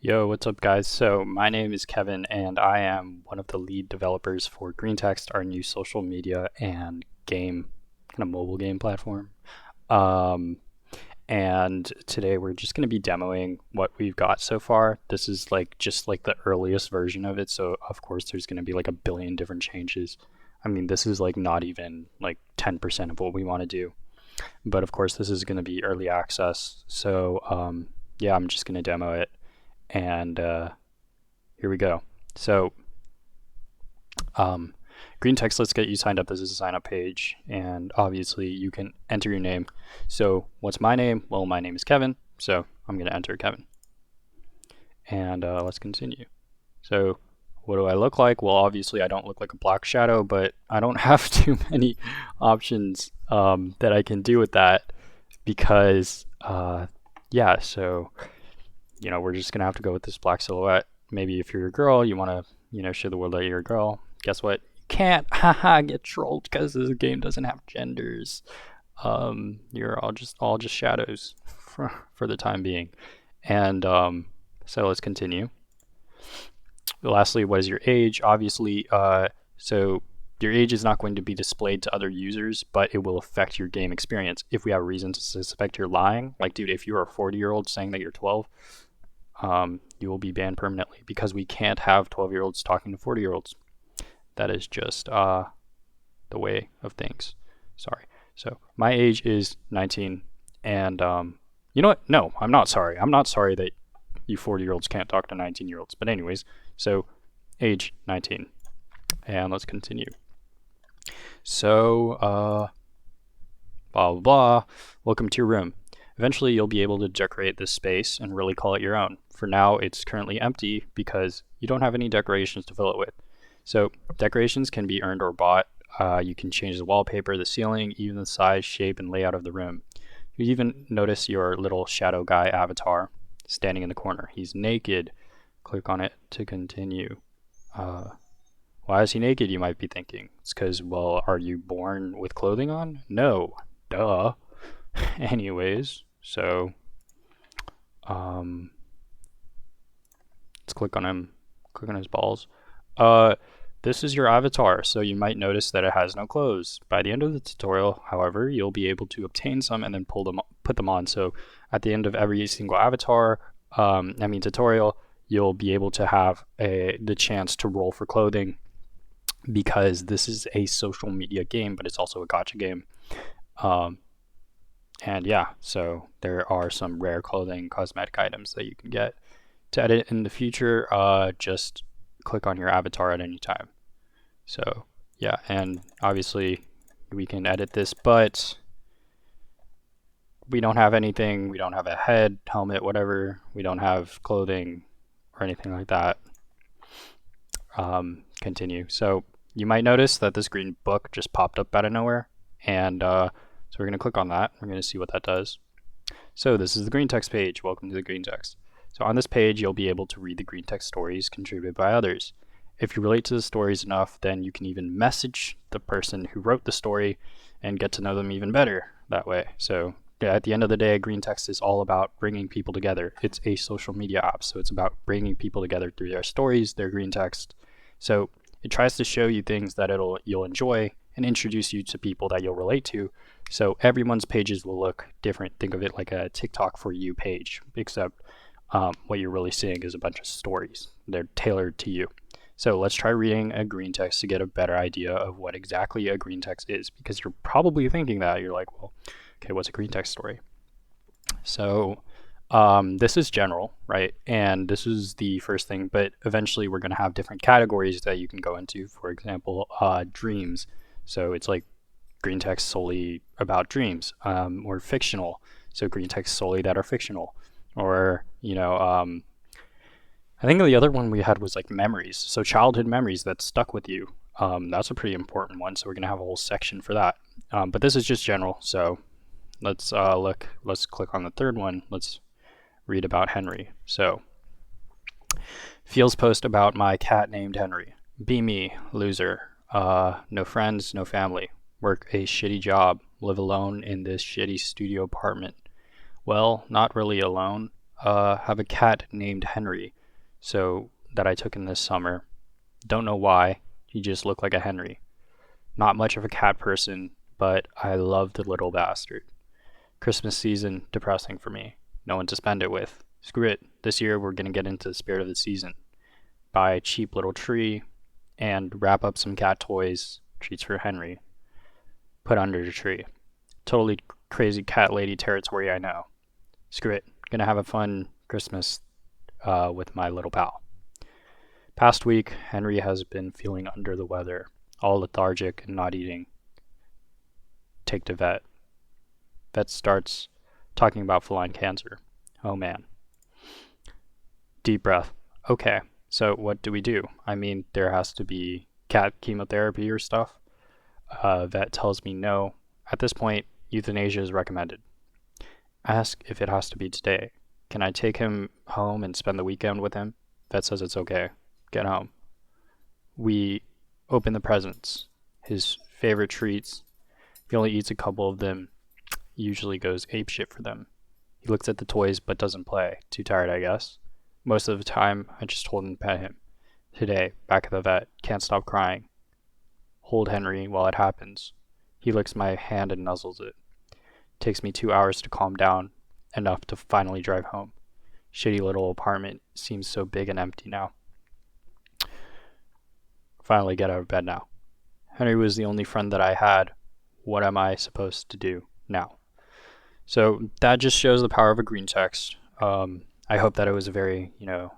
Yo, what's up, guys? So, my name is Kevin, and I am one of the lead developers for Greentext, our new social media and game, kind of mobile game platform. Um, and today we're just going to be demoing what we've got so far. This is just like the earliest version of it, so of course there's going to be like a billion different changes. I mean, this is like not even like 10% of what we want to do, but of course this is going to be early access. So, yeah, I'm just going to demo it and here we go. So, green text, let's get you signed up. This is a sign up page, and obviously you can enter your name. So, what's my name? Well, my name is Kevin, so I'm going to enter Kevin. And let's continue. So, what do I look like? Well, obviously I don't look like a black shadow, but I don't have too many options that I can do with that because, yeah, so we're just gonna have to go with this black silhouette. Maybe if you're a girl, you want to, show the world that you're a girl. Guess what? You can't, haha, get trolled because this game doesn't have genders. You're all just shadows for the time being. And so let's continue. Lastly, what is your age? Obviously, so your age is not going to be displayed to other users, but it will affect your game experience. If we have reason to suspect you're lying, like, dude, if you're a 40-year-old saying that you're 12, you will be banned permanently because we can't have 12-year-olds talking to 40-year-olds. That is just the way of things. Sorry. So my age is 19, and you know what? No, I'm not sorry. I'm not sorry that you 40-year-olds can't talk to 19-year-olds. But anyways, so age 19, and let's continue. So blah blah blah. Welcome to your room. Eventually, you'll be able to decorate this space and really call it your own. For now, it's currently empty because you don't have any decorations to fill it with. So, decorations can be earned or bought. You can change the wallpaper, the ceiling, even the size, shape, and layout of the room. You even notice your little shadow guy avatar standing in the corner. He's naked. Click on it to continue. Why is he naked, you might be thinking? It's because, well, are you born with clothing on? No. Duh. Anyways, so let's click on him, click on his balls. This is your avatar, so you might notice that it has no clothes. By the end of the tutorial, however, you'll be able to obtain some and then put them on. So at the end of every single avatar, tutorial, you'll be able to have the chance to roll for clothing because this is a social media game, but it's also a gacha game. And yeah, so there are some rare clothing cosmetic items that you can get. To edit in the future, just click on your avatar at any time. So yeah, and obviously we can edit this, but we don't have anything. We don't have a head, helmet, whatever. We don't have clothing or anything like that. Continue. So you might notice that this green book just popped up out of nowhere, and so we're going to click on that. We're going to see what that does. So this is the Greentext page. Welcome to the Greentext. So on this page, you'll be able to read the Greentext stories contributed by others. If you relate to the stories enough, then you can even message the person who wrote the story and get to know them even better that way. So yeah, at the end of the day, Greentext is all about bringing people together. It's a social media app, so it's about bringing people together through their stories, their Greentext. So it tries to show you things that you'll enjoy and introduce you to people that you'll relate to. So everyone's pages will look different. Think of it like a TikTok for you page, except what you're really seeing is a bunch of stories. They're tailored to you. So let's try reading a green text to get a better idea of what exactly a green text is, because you're probably thinking that. You're like, well, okay, what's a green text story? So this is general, right? And this is the first thing, but eventually we're going to have different categories that you can go into. For example, dreams. So it's like green text solely about dreams, or fictional. So green text solely that are fictional, or I think the other one we had was like memories. So childhood memories that stuck with you. That's a pretty important one. So we're gonna have a whole section for that. But this is just general. So let's look. Let's click on the third one. Let's read about Henry. So Feels post about my cat named Henry. Be me, loser. No friends, no family. Work a shitty job. Live alone in this shitty studio apartment. Well, not really alone. have a cat named Henry, so that I took in this summer. Don't know why. He just looked like a Henry. Not much of a cat person, but I love the little bastard. Christmas season, depressing for me. No one to spend it with. Screw it. This year we're gonna get into the spirit of the season. Buy a cheap little tree and wrap up some cat toys, treats for Henry. Put under the tree. Totally crazy cat lady territory, I know. Screw it. Gonna have a fun Christmas with my little pal. Past week, Henry has been feeling under the weather, all lethargic and not eating. Take to vet. Vet starts talking about feline cancer. Oh man. Deep breath. Okay, so what do we do? I mean, there has to be cat chemotherapy or stuff. Vet tells me no. At this point, euthanasia is recommended. Ask if it has to be today. Can I take him home and spend the weekend with him? Vet says it's okay. Get home. We open the presents. His favorite treats. He only eats a couple of them. Usually goes apeshit for them. He looks at the toys but doesn't play. Too tired, I guess. Most of the time, I just hold and pet him. Today, back at the vet, can't stop crying. Hold Henry while it happens. He licks my hand and nuzzles it. Takes me 2 hours to calm down, enough to finally drive home. Shitty little apartment seems so big and empty now. Finally get out of bed now. Henry was the only friend that I had. What am I supposed to do now? So that just shows the power of a green text. I hope that it was a very, it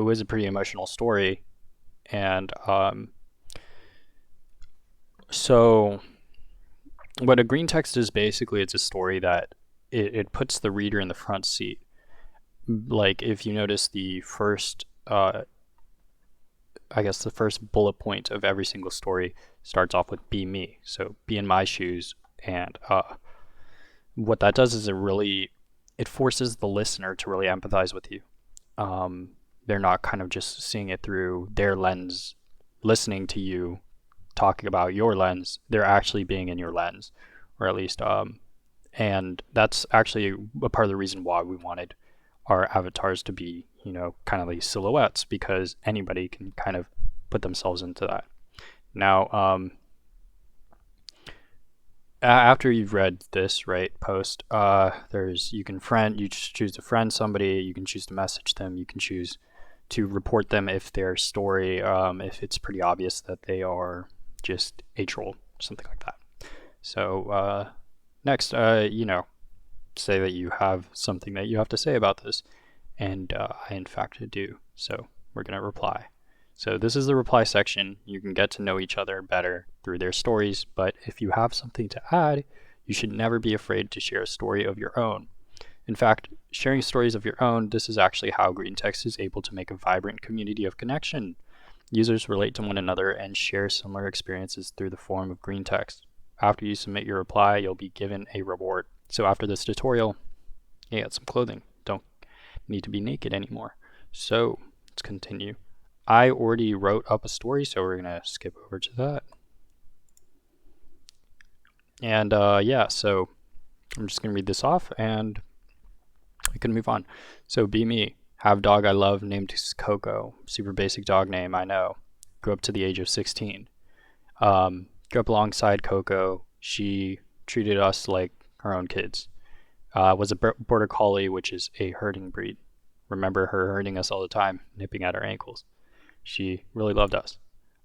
was a pretty emotional story. And so what a green text is basically, it's a story that it puts the reader in the front seat. Like if you notice the first, the first bullet point of every single story starts off with be me. So be in my shoes. And what that does is it forces the listener to really empathize with you. They're not kind of just seeing it through their lens, listening to you talking about your lens. They're actually being in your lens, or at least, and that's actually a part of the reason why we wanted our avatars to be, kind of like silhouettes, because anybody can kind of put themselves into that. Now, after you've read this post, you just choose to friend somebody, you can choose to message them, you can choose to report them if their story, if it's pretty obvious that they are just a troll, something like that. So next, say that you have something that you have to say about this, and I in fact do. So we're gonna reply. So this is the reply section. You can get to know each other better through their stories, but if you have something to add, you should never be afraid to share a story of your own. In fact, sharing stories of your own, this is actually how Greentext is able to make a vibrant community of connection. Users relate to one another and share similar experiences through the form of Greentext. After you submit your reply, you'll be given a reward. So after this tutorial, you get some clothing. Don't need to be naked anymore. So let's continue. I already wrote up a story, so we're gonna skip over to that. And so I'm just gonna read this off and we can move on. So be me. Have dog I love named Coco. Super basic dog name, I know. Grew up to the age of 16. Grew up alongside Coco. She treated us like her own kids. Was a border collie, which is a herding breed. Remember her herding us all the time, nipping at our ankles. She really loved us.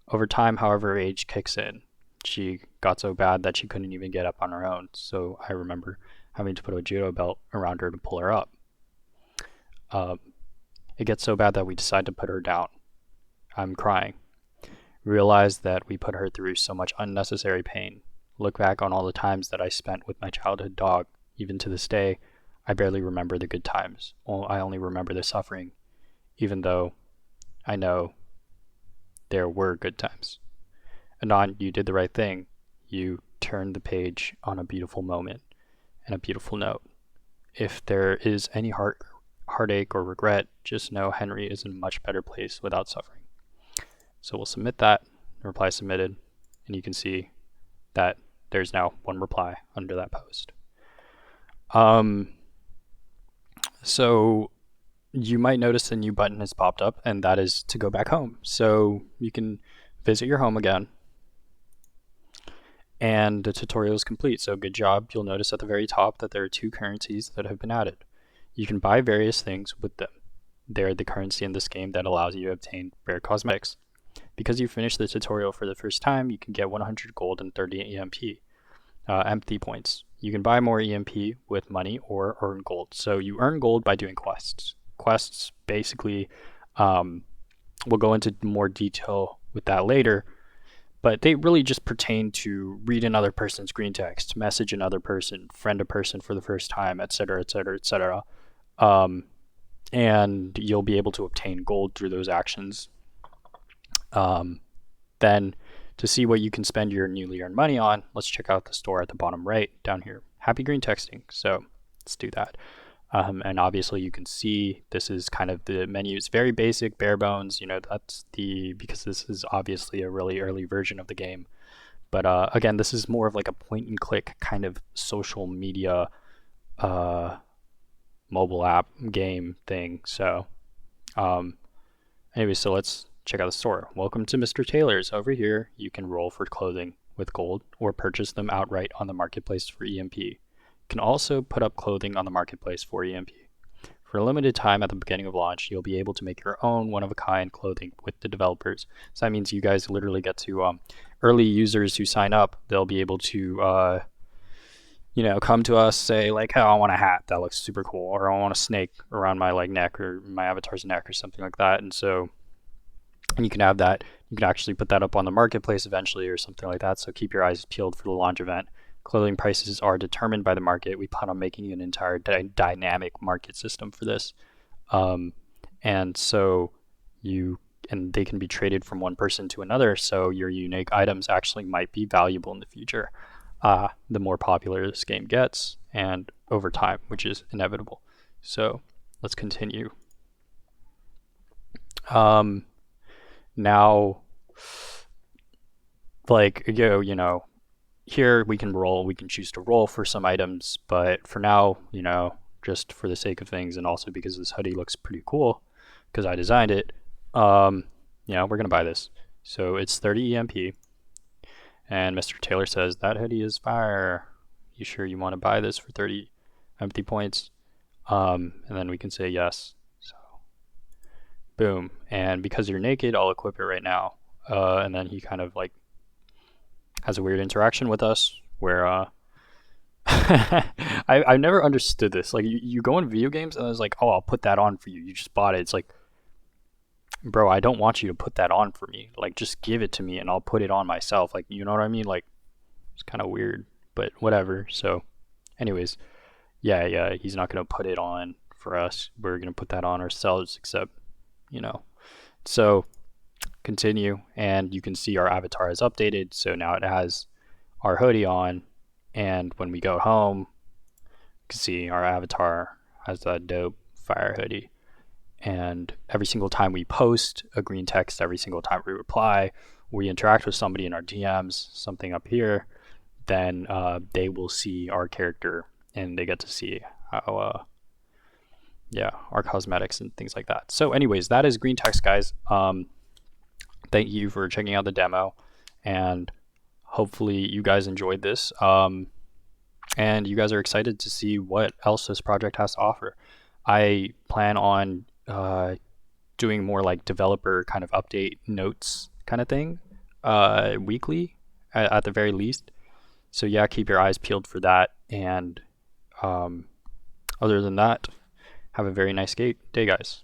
Over time, however, age kicks in. She got so bad that she couldn't even get up on her own, so I remember having to put a judo belt around her to pull her up. It gets so bad that we decide to put her down. I'm crying. Realize that we put her through so much unnecessary pain. Look back on all the times that I spent with my childhood dog. Even to this day, I barely remember the good times. I only remember the suffering, even though I know there were good times. Anon, you did the right thing. You turned the page on a beautiful moment and a beautiful note. If there is any heartache or regret, just know Henry is in a much better place without suffering. So we'll submit that, reply submitted, and you can see that there's now one reply under that post. So you might notice a new button has popped up, and that is to go back home. So you can visit your home again, and the tutorial is complete. So good job. You'll notice at the very top that there are 2 currencies that have been added. You can buy various things with them. They're the currency in this game that allows you to obtain rare cosmetics. Because you finished the tutorial for the first time, you can get 100 gold and 30 empathy points. You can buy more EMP with money or earn gold. So you earn gold by doing quests. Quests basically, we'll go into more detail with that later, but they really just pertain to read another person's green text, message another person, friend a person for the first time, etc., etc., etc. And you'll be able to obtain gold through those actions. Then to see what you can spend your newly earned money on, let's check out the store at the bottom right down here. Happy green texting. So let's do that. And obviously you can see this is kind of the menu. It's very basic, bare bones. You know, that's because this is obviously a really early version of the game. But again, this is more of like a point and click kind of social media mobile app game thing. So anyway, so let's check out the store. Welcome to Mr. Taylor's. Over here, you can roll for clothing with gold or purchase them outright on the marketplace for EMP. You can also put up clothing on the marketplace for EMP. For a limited time at the beginning of launch, you'll be able to make your own one-of-a-kind clothing with the developers. So that means you guys literally get to, early users who sign up, they'll be able to, come to us, say like, oh, I want a hat that looks super cool, or I want a snake around my neck or my avatar's neck or something like that. And so you can have that. You can actually put that up on the marketplace eventually or something like that. So keep your eyes peeled for the launch event. Clothing prices are determined by the market. We plan on making an entire dynamic market system for this. And so they can be traded from one person to another. So your unique items actually might be valuable in the future. The more popular this game gets and over time, which is inevitable. So let's continue. Now, here we can choose to roll for some items, but for now, just for the sake of things and also because this hoodie looks pretty cool because I designed it, we're going to buy this. So it's 30 EMP, and Mr. Taylor says, that hoodie is fire. You sure you want to buy this for 30 empathy points? And then we can say yes. So, boom. And because you're naked, I'll equip it right now. And then he kind of has a weird interaction with us where I've never understood this. You go in video games and it's like, oh, I'll put that on for you. You just bought it. It's like, bro, I don't want you to put that on for me. Just give it to me and I'll put it on myself. You know what I mean? It's kind of weird, but whatever. So anyways, yeah, he's not going to put it on for us. We're going to put that on ourselves, except, So continue, and you can see our avatar is updated. So now it has our hoodie on, and when we go home, you can see our avatar has that dope fire hoodie. And every single time we post a green text, every single time we reply, we interact with somebody in our DMs, something up here, then they will see our character and they get to see how our cosmetics and things like that. So anyways, that is Greentext, guys. Thank you for checking out the demo, and hopefully you guys enjoyed this, and you guys are excited to see what else this project has to offer. I plan on doing more developer kind of update notes kind of thing weekly at the very least. So yeah, keep your eyes peeled for that, and other than that, have a very nice day, guys.